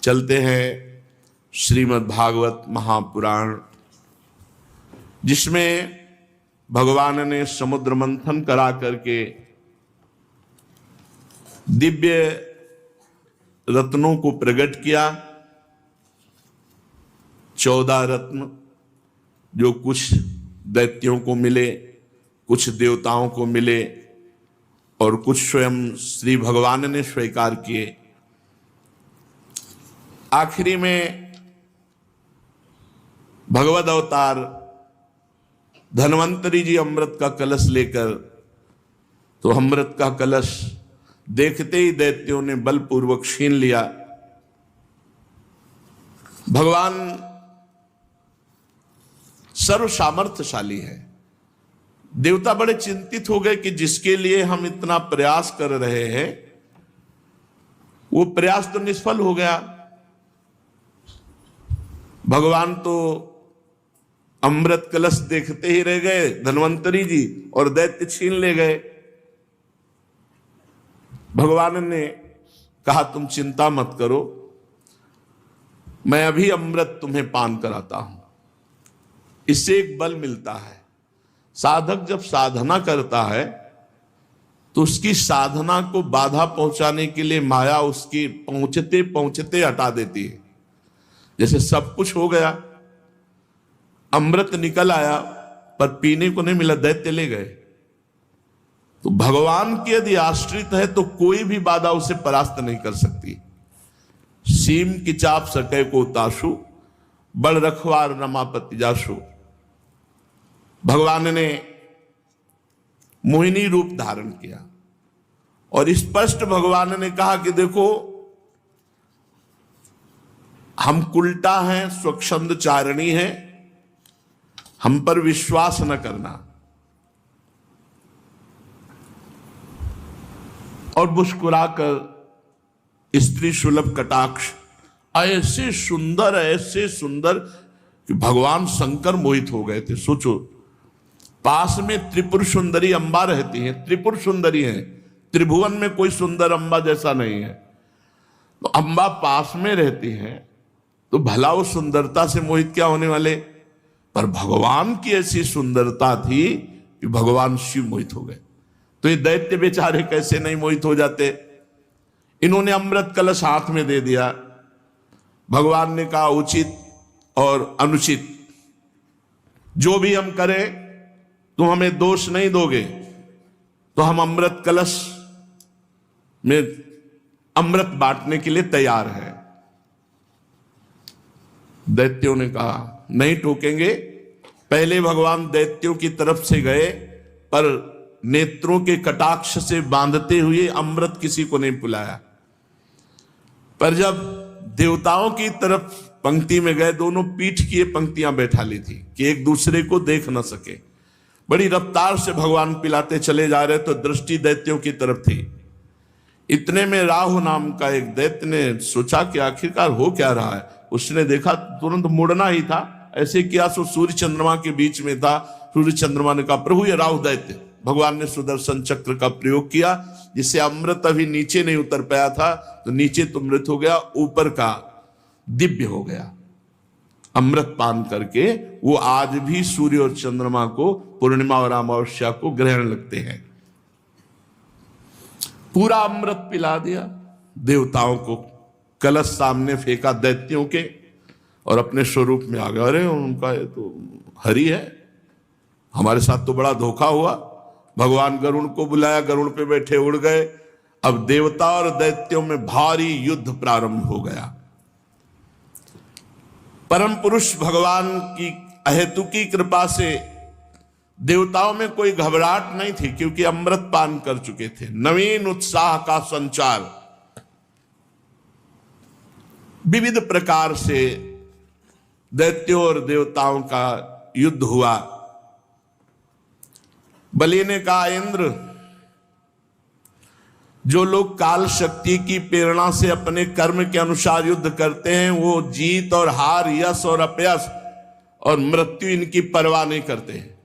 चलते हैं श्रीमद् भागवत महापुराण, जिसमें भगवान ने समुद्र मंथन करा करके दिव्य रत्नों को प्रकट किया। 14 रत्न जो कुछ दैत्यों को मिले, कुछ देवताओं को मिले और कुछ स्वयं श्री भगवान ने स्वीकार किए। आखिरी में भगवद अवतार धन्वंतरी जी अमृत का कलश लेकर, तो अमृत का कलश देखते ही दैत्यों ने बलपूर्वक छीन लिया। भगवान सर्व सामर्थ्यशाली है। देवता बड़े चिंतित हो गए कि जिसके लिए हम इतना प्रयास कर रहे हैं वो प्रयास तो निष्फल हो गया। भगवान तो अमृत कलश देखते ही रह गए धन्वंतरी जी, और दैत्य छीन ले गए। भगवान ने कहा तुम चिंता मत करो, मैं अभी अमृत तुम्हें पान कराता हूं। इससे एक बल मिलता है। साधक जब साधना करता है तो उसकी साधना को बाधा पहुंचाने के लिए माया उसकी पहुंचते पहुंचते हटा देती है। जैसे सब कुछ हो गया, अमृत निकल आया, पर पीने को नहीं मिला, दैत्य ले गए। तो भगवान की यदि आश्रित है तो कोई भी बाधा उसे परास्त नहीं कर सकती। सीम की चाप सके को ताशु, बड़ रखवार रमापति जाशु। भगवान ने मोहिनी रूप धारण किया और स्पष्ट भगवान ने कहा कि देखो, हम कुलटा हैं, स्वच्छंद चारणी हैं, हम पर विश्वास न करना। और मुस्कुराकर स्त्री सुलभ कटाक्ष, ऐसे सुंदर कि भगवान शंकर मोहित हो गए थे। सोचो, पास में त्रिपुर सुंदरी अंबा रहती हैं, त्रिपुर सुंदरी हैं, त्रिभुवन में कोई सुंदर अंबा जैसा नहीं है। तो अंबा पास में रहती हैं तो भला वो सुंदरता से मोहित क्या होने वाले। पर भगवान की ऐसी सुंदरता थी कि भगवान शिव मोहित हो गए। तो ये दैत्य बेचारे कैसे नहीं मोहित हो जाते। इन्होंने अमृत कलश हाथ में दे दिया। भगवान ने कहा उचित और अनुचित जो भी हम करें तुम हमें दोष नहीं दोगे, तो हम अमृत कलश में अमृत बांटने के लिए तैयार हैं। दैत्यों ने कहा नहीं टोकेंगे। पहले भगवान दैत्यों की तरफ से गए, पर नेत्रों के कटाक्ष से बांधते हुए अमृत किसी को नहीं पिलाया। पर जब देवताओं की तरफ पंक्ति में गए, दोनों पीठ की पंक्तियां बैठा ली थी कि एक दूसरे को देख न सके। बड़ी रफ्तार से भगवान पिलाते चले जा रहे, तो दृष्टि दैत्यों की तरफ थी। इतने में राहु नाम का एक दैत्य ने सोचा कि आखिरकार हो क्या रहा है। उसने देखा, तुरंत मुड़ना ही था, ऐसे किया सो सूर्य चंद्रमा के बीच में था। सूर्य चंद्रमा ने कहा प्रभु ये राहु दैत्य। भगवान ने सुदर्शन चक्र का प्रयोग किया, जिससे अमृत अभी नीचे नहीं उतर पाया था, तो नीचे तो मृत हो गया, ऊपर का दिव्य हो गया। अमृत पान करके वो आज भी सूर्य और चंद्रमा को, पूर्णिमा और अमावस्या को ग्रहण लगते हैं। पूरा अमृत पिला दिया देवताओं को, कलश सामने फेंका दैत्यों के, और अपने स्वरूप में आ गए। अरे उनका ये तो हरि है, हमारे साथ तो बड़ा धोखा हुआ। भगवान गरुड़ को बुलाया, गरुड़ पे बैठे उड़ गए। अब देवता और दैत्यों में भारी युद्ध प्रारंभ हो गया। परम पुरुष भगवान की अहेतुकी कृपा से देवताओं में कोई घबराहट नहीं थी, क्योंकि अमृत पान कर चुके थे। नवीन उत्साह का संचार, विविध प्रकार से दैत्यों और देवताओं का युद्ध हुआ। बलि ने कहा इंद्र, जो लोग काल शक्ति की प्रेरणा से अपने कर्म के अनुसार युद्ध करते हैं, वो जीत और हार, यश और अपयश और मृत्यु इनकी परवाह नहीं करते हैं।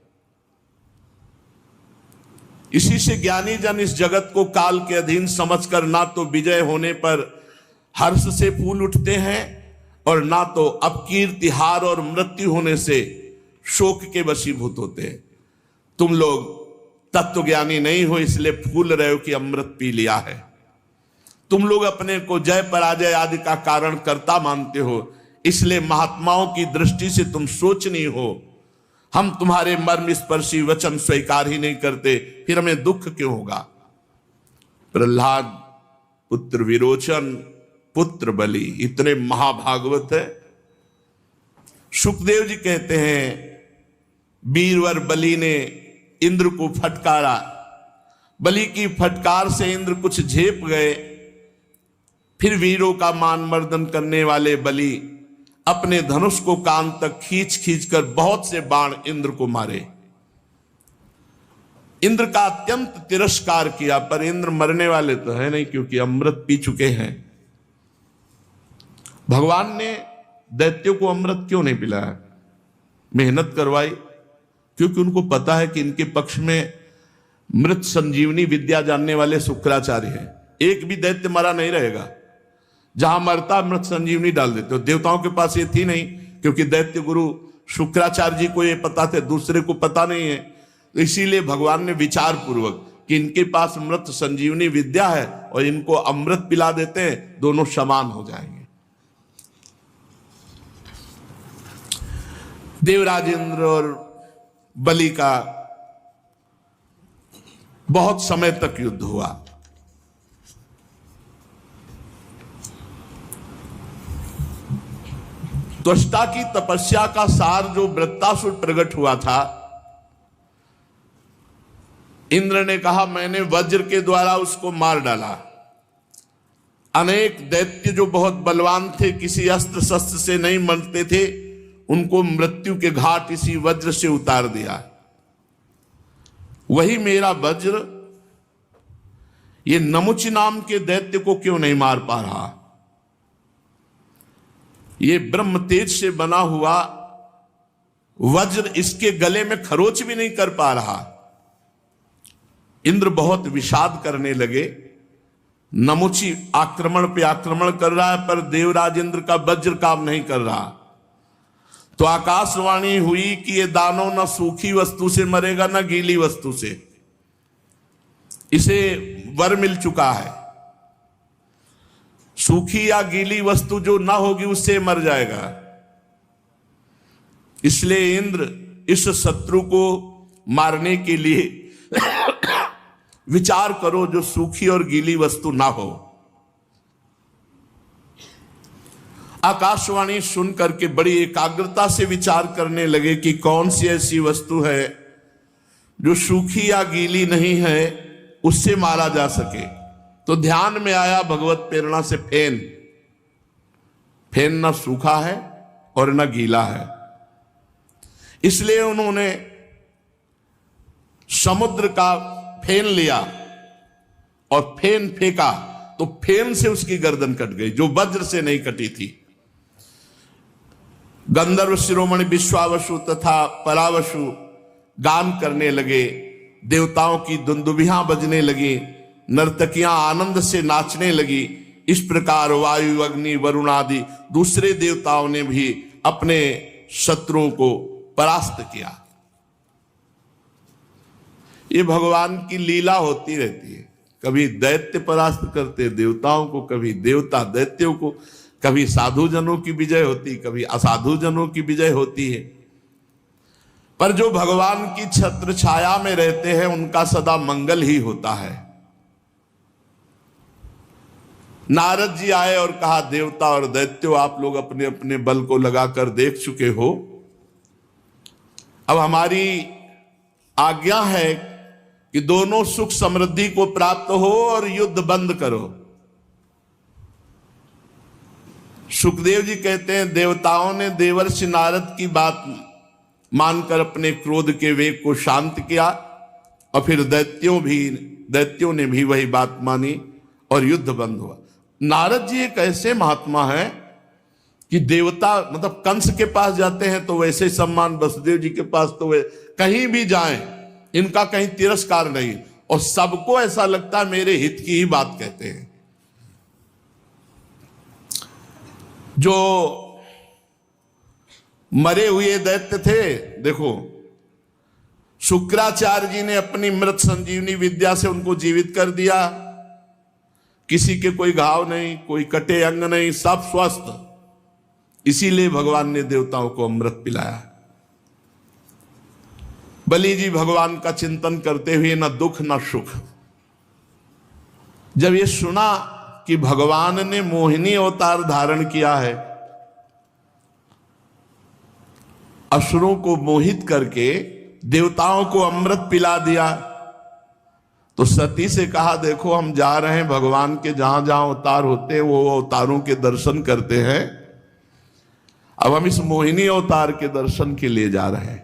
इसी से ज्ञानी जन इस जगत को काल के अधीन समझकर ना तो विजय होने पर हर्ष से फूल उठते हैं और ना तो अपकीर्ति, हार और मृत्यु होने से शोक के वशीभूत होते हैं। तुम लोग तत्वज्ञानी नहीं हो, इसलिए फूल रहे हो कि अमृत पी लिया है। तुम लोग अपने को जय पराजय आदि का कारण कर्ता मानते हो, इसलिए महात्माओं की दृष्टि से तुम सोचनी हो। हम तुम्हारे मर्म स्पर्शी वचन स्वीकार ही नहीं करते, फिर हमें दुख क्यों होगा। प्रहलाद पुत्र विरोचन, पुत्र बलि, इतने महाभागवत है। सुखदेव जी कहते हैं वीरवर बलि ने इंद्र को फटकारा, बलि की फटकार से इंद्र कुछ झेप गए। फिर वीरों का मान मर्दन करने वाले बलि अपने धनुष को कान तक खींच खींच कर बहुत से बाण इंद्र को मारे। इंद्र का अत्यंत तिरस्कार किया, पर इंद्र मरने वाले तो है नहीं, क्योंकि अमृत पी चुके हैं। भगवान ने दैत्यों को अमृत क्यों नहीं पिलाया, मेहनत करवाई? क्योंकि उनको पता है कि इनके पक्ष में मृत संजीवनी विद्या जानने वाले शुक्राचार्य हैं। एक भी दैत्य मरा नहीं रहेगा, जहां मरता मृत संजीवनी डाल देते हो। देवताओं के पास ये थी नहीं, क्योंकि दैत्य गुरु शुक्राचार्य जी को ये पता थे, दूसरे को पता नहीं है। तो इसीलिए भगवान ने विचार पूर्वक कि इनके पास मृत संजीवनी विद्या है और इनको अमृत पिला देते हैं, दोनों समान हो जाएंगे। देवराज इंद्र और बलि का बहुत समय तक युद्ध हुआ। त्वष्टा की तपस्या का सार जो वृत्तासुर प्रकट हुआ था, इंद्र ने कहा मैंने वज्र के द्वारा उसको मार डाला। अनेक दैत्य जो बहुत बलवान थे, किसी अस्त्र शस्त्र से नहीं मरते थे, उनको मृत्यु के घाट इसी वज्र से उतार दिया। वही मेरा वज्र ये नमुचि नाम के दैत्य को क्यों नहीं मार पा रहा? ये ब्रह्म तेज से बना हुआ वज्र इसके गले में खरोच भी नहीं कर पा रहा। इंद्र बहुत विषाद करने लगे। नमुचि आक्रमण पे आक्रमण कर रहा है, पर देवराज इंद्र का वज्र काम नहीं कर रहा। तो आकाशवाणी हुई कि ये दानव न सूखी वस्तु से मरेगा न गीली वस्तु से, इसे वर मिल चुका है। सूखी या गीली वस्तु जो ना होगी उससे मर जाएगा। इसलिए इंद्र इस शत्रु को मारने के लिए विचार करो जो सूखी और गीली वस्तु ना हो। आकाशवाणी सुन करके बड़ी एकाग्रता से विचार करने लगे कि कौन सी ऐसी वस्तु है जो सूखी या गीली नहीं है, उससे मारा जा सके। तो ध्यान में आया भगवत प्रेरणा से फेन। फेन ना सूखा है और ना गीला है, इसलिए उन्होंने समुद्र का फेन लिया और फेन फेंका, तो फेन से उसकी गर्दन कट गई जो वज्र से नहीं कटी थी। गंधर्व शिरोमणि विश्वावसु तथा परावसु गान करने लगे, देवताओं की दुंदुभियां बजने लगी, नर्तकियां आनंद से नाचने लगी। इस प्रकार वायु, अग्नि, वरुण आदि दूसरे देवताओं ने भी अपने शत्रुओं को परास्त किया। ये भगवान की लीला होती रहती है। कभी दैत्य परास्त करते देवताओं को, कभी देवता दैत्यों को, कभी साधु जनों की विजय होती, कभी असाधु जनों की विजय होती है। पर जो भगवान की छत्र छाया में रहते हैं उनका सदा मंगल ही होता है। नारद जी आए और कहा देवता और दैत्यों, आप लोग अपने अपने बल को लगाकर देख चुके हो, अब हमारी आज्ञा है कि दोनों सुख समृद्धि को प्राप्त हो और युद्ध बंद करो। सुखदेव जी कहते हैं देवताओं ने देवर्षि नारद की बात मानकर अपने क्रोध के वेग को शांत किया और फिर दैत्यों ने भी वही बात मानी और युद्ध बंद हुआ। नारद जी एक ऐसे महात्मा है कि देवता मतलब कंस के पास जाते हैं तो वैसे सम्मान, वसुदेव जी के पास तो वे कहीं भी जाएं इनका कहीं तिरस्कार नहीं, और सबको ऐसा लगता है मेरे हित की ही बात कहते हैं। जो मरे हुए दैत्य थे, देखो शुक्राचार्य जी ने अपनी मृत संजीवनी विद्या से उनको जीवित कर दिया। किसी के कोई घाव नहीं, कोई कटे अंग नहीं, सब स्वस्थ। इसीलिए भगवान ने देवताओं को अमृत पिलाया। बलि जी भगवान का चिंतन करते हुए न दुख न सुख। जब ये सुना कि भगवान ने मोहिनी अवतार धारण किया है, असुरों को मोहित करके देवताओं को अमृत पिला दिया, तो सती से कहा देखो हम जा रहे हैं भगवान के जहां जहां अवतार होते हैं वो अवतारों के दर्शन करते हैं, अब हम इस मोहिनी अवतार के दर्शन के लिए जा रहे हैं।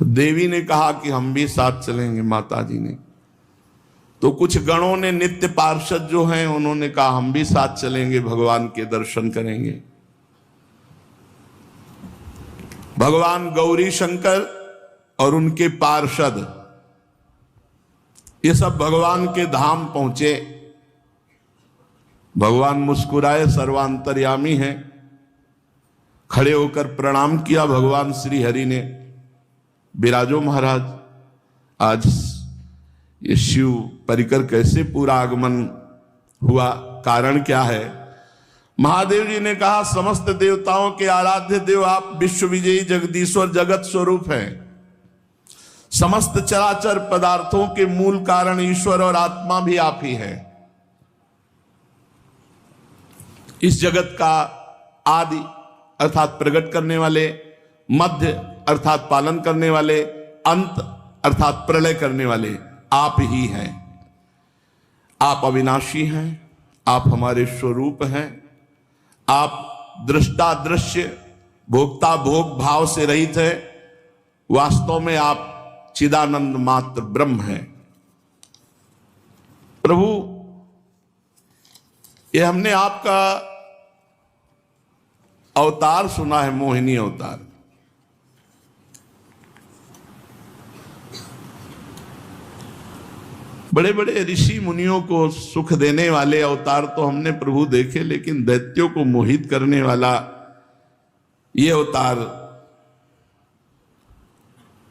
तो देवी ने कहा कि हम भी साथ चलेंगे। माता जी ने तो कुछ गणों ने, नित्य पार्षद जो हैं, उन्होंने कहा हम भी साथ चलेंगे, भगवान के दर्शन करेंगे। भगवान गौरी शंकर और उनके पार्षद ये सब भगवान के धाम पहुंचे। भगवान मुस्कुराए, सर्वांतर्यामी हैं, खड़े होकर प्रणाम किया भगवान श्री हरि ने। विराजो महाराज, आज ये शिव परिकर कैसे पूरा आगमन हुआ, कारण क्या है? महादेव जी ने कहा समस्त देवताओं के आराध्य देव आप विश्व विजयी जगदीश्वर जगत स्वरूप हैं। समस्त चराचर पदार्थों के मूल कारण ईश्वर और आत्मा भी आप ही हैं। इस जगत का आदि अर्थात प्रकट करने वाले, मध्य अर्थात पालन करने वाले, अंत अर्थात प्रलय करने वाले आप ही हैं। आप अविनाशी हैं, आप हमारे स्वरूप हैं, आप दृष्टा दृश्य, भोक्ता भोग भाव से रहित है। वास्तव में आप चिदानंद मात्र ब्रह्म हैं। प्रभु, ये हमने आपका अवतार सुना है, मोहिनी अवतार। बड़े बड़े ऋषि मुनियों को सुख देने वाले अवतार तो हमने प्रभु देखे, लेकिन दैत्यों को मोहित करने वाला ये अवतार।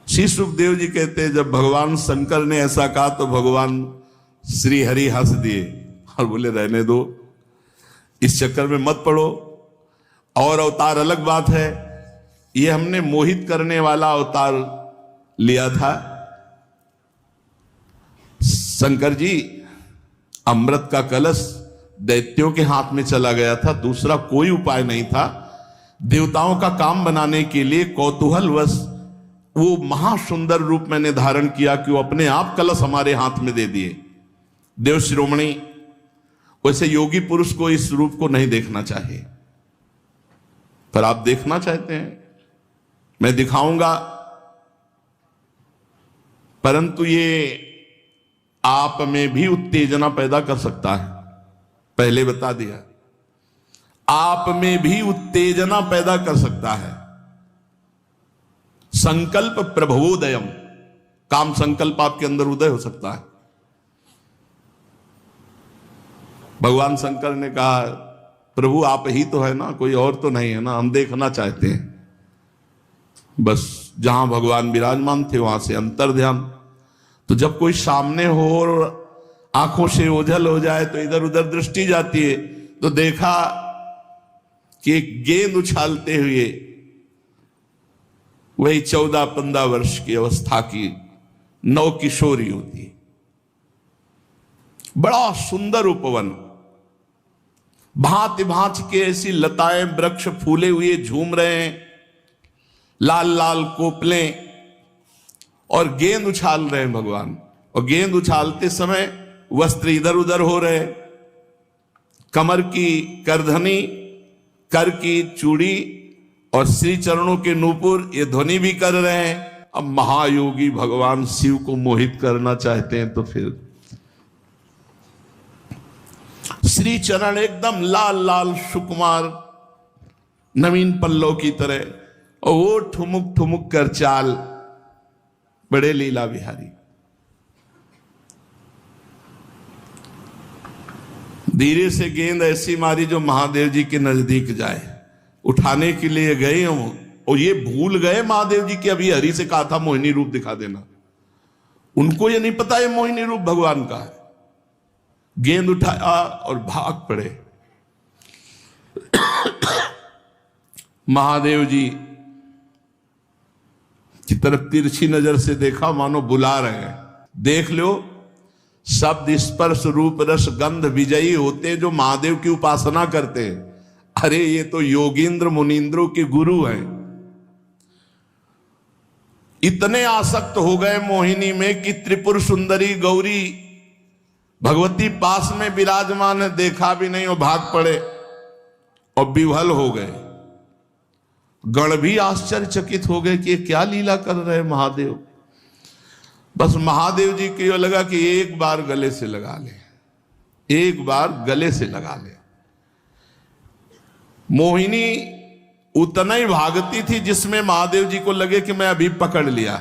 श्री सुखदेव जी कहते हैं जब भगवान शंकर ने ऐसा कहा तो भगवान श्री हरि हंस दिए और बोले रहने दो, इस चक्कर में मत पड़ो, और अवतार अलग बात है। ये हमने मोहित करने वाला अवतार लिया था। शंकर जी, अमृत का कलश दैत्यों के हाथ में चला गया था, दूसरा कोई उपाय नहीं था। देवताओं का काम बनाने के लिए कौतूहलवश वो महासुंदर रूप मैंने धारण किया कि वो अपने आप कलश हमारे हाथ में दे दिए। देव शिरोमणि, वैसे योगी पुरुष को इस रूप को नहीं देखना चाहिए, पर आप देखना चाहते हैं, मैं दिखाऊंगा। परंतु ये आप में भी उत्तेजना पैदा कर सकता है, पहले बता दिया। आप में भी उत्तेजना पैदा कर सकता है। संकल्प प्रभवोदयम, काम संकल्प आपके अंदर उदय हो सकता है। भगवान शंकर ने कहा प्रभु आप ही तो है ना, कोई और तो नहीं है ना, हम देखना चाहते हैं। बस जहां भगवान विराजमान थे वहां से अंतर ध्यान। तो जब कोई सामने हो और आंखों से ओझल हो जाए तो इधर उधर दृष्टि जाती है, तो देखा कि एक गेंद उछालते हुए वही 14-15 वर्ष की अवस्था की नव किशोरी होती। बड़ा सुंदर उपवन, भांति भांति के ऐसी लताएं वृक्ष फूले हुए झूम रहे हैं, लाल लाल कोपलें, और गेंद उछाल रहे हैं भगवान। और गेंद उछालते समय वस्त्र इधर उधर हो रहे, कमर की करधनी, कर की चूड़ी और श्री चरणों के नूपुर ये ध्वनि भी कर रहे हैं। अब महायोगी भगवान शिव को मोहित करना चाहते हैं तो फिर श्री चरण एकदम लाल लाल सुकुमार नवीन पल्लव की तरह, और वो ठुमुक ठुमुक कर चाल, बड़े लीला विहारी। धीरे से गेंद ऐसी मारी जो महादेव जी के नजदीक जाए। उठाने के लिए गए हों और ये भूल गए महादेव जी कि अभी हरि से कहा था मोहिनी रूप दिखा देना। उनको ये नहीं पता ये मोहिनी रूप भगवान का है। गेंद उठाया और भाग पड़े। महादेव जी की तरफ तिरछी नजर से देखा, मानो बुला रहे हैं। देख लो, शब्द स्पर्श रूप रस गंध विजयी होते जो महादेव की उपासना करते हैं। अरे ये तो योगींद्र मुनींद्रों के गुरु हैं। इतने आसक्त हो गए मोहिनी में कि त्रिपुर सुंदरी गौरी भगवती पास में विराजमान है, देखा भी नहीं और भाग पड़े और विह्वल हो गए। गण भी आश्चर्यचकित हो गए कि ये क्या लीला कर रहे हैं महादेव। बस महादेव जी को लगा कि एक बार गले से लगा ले, एक बार गले से लगा ले। मोहिनी उतना ही भागती थी जिसमें महादेव जी को लगे कि मैं अभी पकड़ लिया।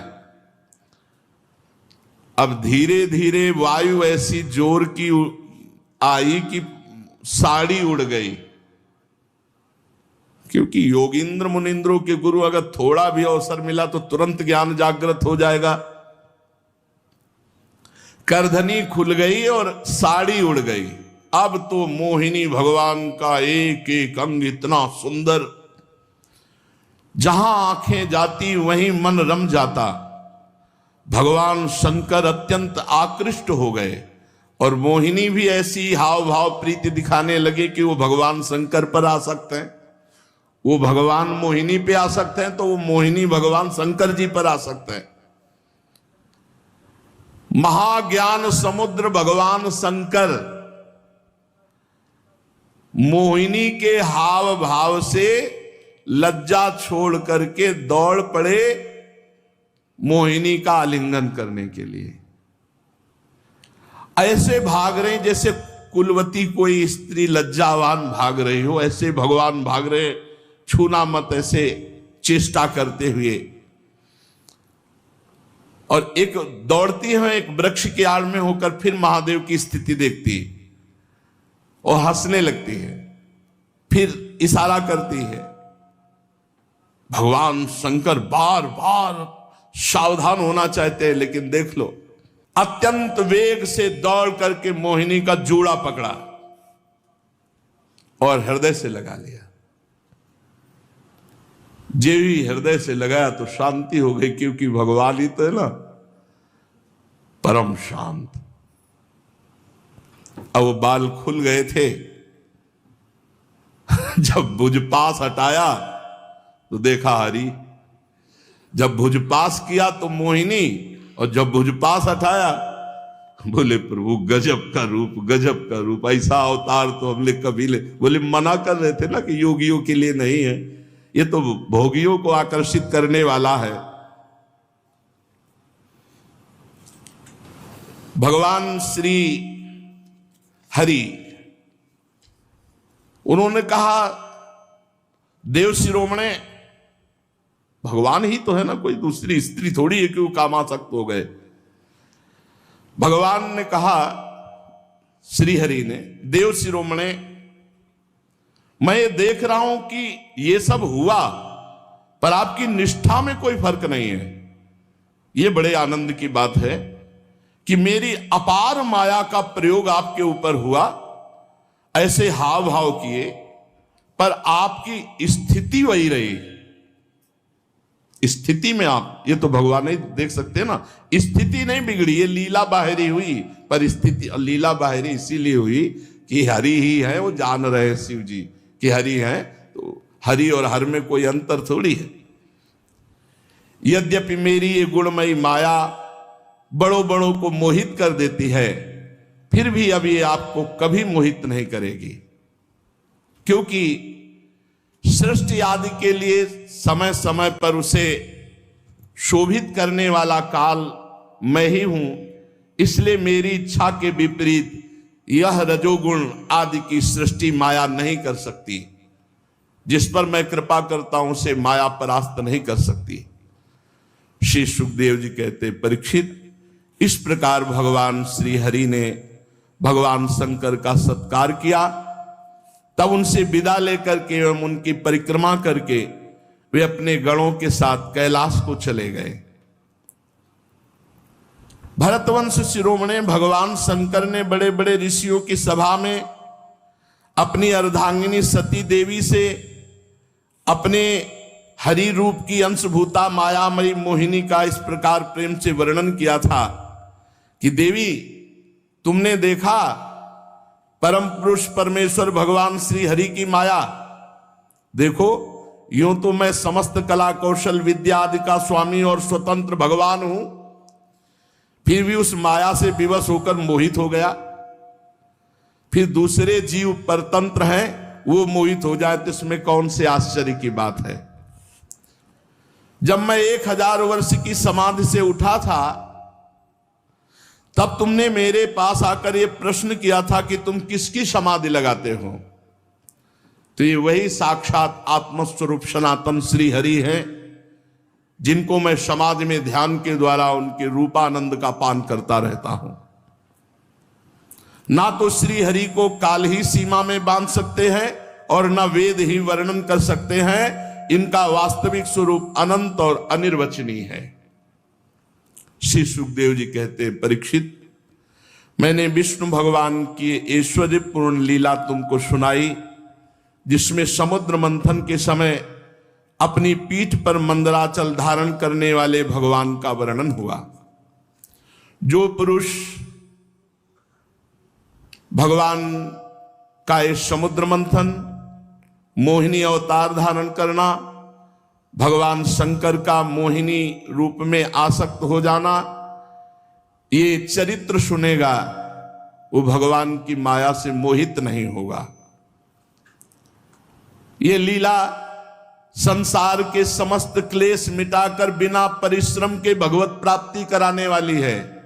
अब धीरे धीरे वायु ऐसी जोर की आई कि साड़ी उड़ गई। क्योंकि योगींद्र मुनिंद्रों के गुरु अगर थोड़ा भी अवसर मिला तो तुरंत ज्ञान जागृत हो जाएगा। करधनी खुल गई और साड़ी उड़ गई। अब तो मोहिनी भगवान का एक एक अंग इतना सुंदर, जहां आंखें जाती वहीं मन रम जाता। भगवान शंकर अत्यंत आकृष्ट हो गए और मोहिनी भी ऐसी हाव भाव प्रीति दिखाने लगे कि वो भगवान शंकर पर आ सकते हैं, वो भगवान मोहिनी पे आ सकते हैं, तो वो मोहिनी भगवान शंकर जी पर आ सकते हैं। महाज्ञान समुद्र भगवान शंकर मोहिनी के हाव भाव से लज्जा छोड़ करके दौड़ पड़े मोहिनी का आलिंगन करने के लिए। ऐसे भाग रहे जैसे कुलवती कोई स्त्री लज्जावान भाग रही हो, ऐसे भगवान भाग रहे, छूना मत, ऐसे चेष्टा करते हुए। और एक दौड़ती है एक वृक्ष के आड़ में होकर फिर महादेव की स्थिति देखती और हंसने लगती है, फिर इशारा करती है। भगवान शंकर बार बार सावधान होना चाहते हैं, लेकिन देख लो अत्यंत वेग से दौड़ करके मोहिनी का जूड़ा पकड़ा और हृदय से लगा लिया। जे भी हृदय से लगाया तो शांति हो गई, क्योंकि भगवान ही तो है ना परम शांत। अब वो बाल खुल गए थे। जब भुजपास हटाया तो देखा हरि, जब भुजपास किया तो मोहिनी, और जब भुजपास हटाया बोले प्रभु गजब का रूप, गजब का रूप, ऐसा अवतार तो हमने कभी ले। बोले मना कर रहे थे ना कि योगियों के लिए नहीं है, ये तो भोगियों को आकर्षित करने वाला है। भगवान श्री हरि उन्होंने कहा देव शिरोमणे, भगवान ही तो है ना, कोई दूसरी स्त्री थोड़ी है कि वो कामासक्त हो गए। भगवान ने कहा, श्री हरि ने, देव शिरोमणे मैं ये देख रहा हूं कि ये सब हुआ पर आपकी निष्ठा में कोई फर्क नहीं है। ये बड़े आनंद की बात है कि मेरी अपार माया का प्रयोग आपके ऊपर हुआ, ऐसे हाव भाव किए, पर आपकी स्थिति वही रही। स्थिति में आप, ये तो भगवान ही देख सकते हैं ना, स्थिति नहीं बिगड़ी, ये लीला बाहरी हुई, पर स्थिति लीला बाहरी इसीलिए हुई कि हरि ही है, वो जान रहे हैं शिव जी कि हरि है, तो हरि और हर में कोई अंतर थोड़ी है। यद्यपि मेरी ये गुणमयी माया बड़ों बड़ों को मोहित कर देती है, फिर भी अब ये आपको कभी मोहित नहीं करेगी, क्योंकि सृष्टि आदि के लिए समय समय पर उसे शोभित करने वाला काल मैं ही हूं। इसलिए मेरी इच्छा के विपरीत यह रजोगुण आदि की सृष्टि माया नहीं कर सकती। जिस पर मैं कृपा करता हूं उसे माया परास्त नहीं कर सकती। श्री सुखदेव जी कहते, परीक्षित, इस प्रकार भगवान श्री हरि ने भगवान शंकर का सत्कार किया। तब उनसे विदा लेकर के एवं उनकी परिक्रमा करके वे अपने गणों के साथ कैलाश को चले गए। भरतवंश शिरोमणि भगवान शंकर ने बड़े बड़े ऋषियों की सभा में अपनी अर्धांगिनी सती देवी से अपने हरि रूप की अंशभूता मायामयी मोहिनी का इस प्रकार प्रेम से वर्णन किया था कि देवी, तुमने देखा परम पुरुष परमेश्वर भगवान श्री हरि की माया। देखो, यूं तो मैं समस्त कला कौशल विद्या आदि का स्वामी और स्वतंत्र भगवान हूं, फिर भी उस माया से विवश होकर मोहित हो गया। फिर दूसरे जीव परतंत्र हैं, वो मोहित हो जाए तो इसमें कौन से आश्चर्य की बात है। जब मैं 1000 वर्ष की समाधि से उठा था, तब तुमने मेरे पास आकर ये प्रश्न किया था कि तुम किसकी समाधि लगाते हो। तो ये वही साक्षात आत्मस्वरूप सनातन श्री हरि हैं, जिनको मैं समाधि में ध्यान के द्वारा उनके रूपानंद का पान करता रहता हूं। ना तो श्री हरि को काल ही सीमा में बांध सकते हैं और ना वेद ही वर्णन कर सकते हैं। इनका वास्तविक स्वरूप अनंत और अनिर्वचनीय है। श्री सुखदेव जी कहते, परीक्षित, मैंने विष्णु भगवान की ऐश्वर्यपूर्ण लीला तुमको सुनाई, जिसमें समुद्र मंथन के समय अपनी पीठ पर मंदराचल धारण करने वाले भगवान का वर्णन हुआ। जो पुरुष भगवान का ये समुद्र मंथन, मोहिनी अवतार धारण करना, भगवान शंकर का मोहिनी रूप में आसक्त हो जाना, ये चरित्र सुनेगा, वो भगवान की माया से मोहित नहीं होगा। ये लीला संसार के समस्त क्लेश मिटाकर बिना परिश्रम के भगवत प्राप्ति कराने वाली है।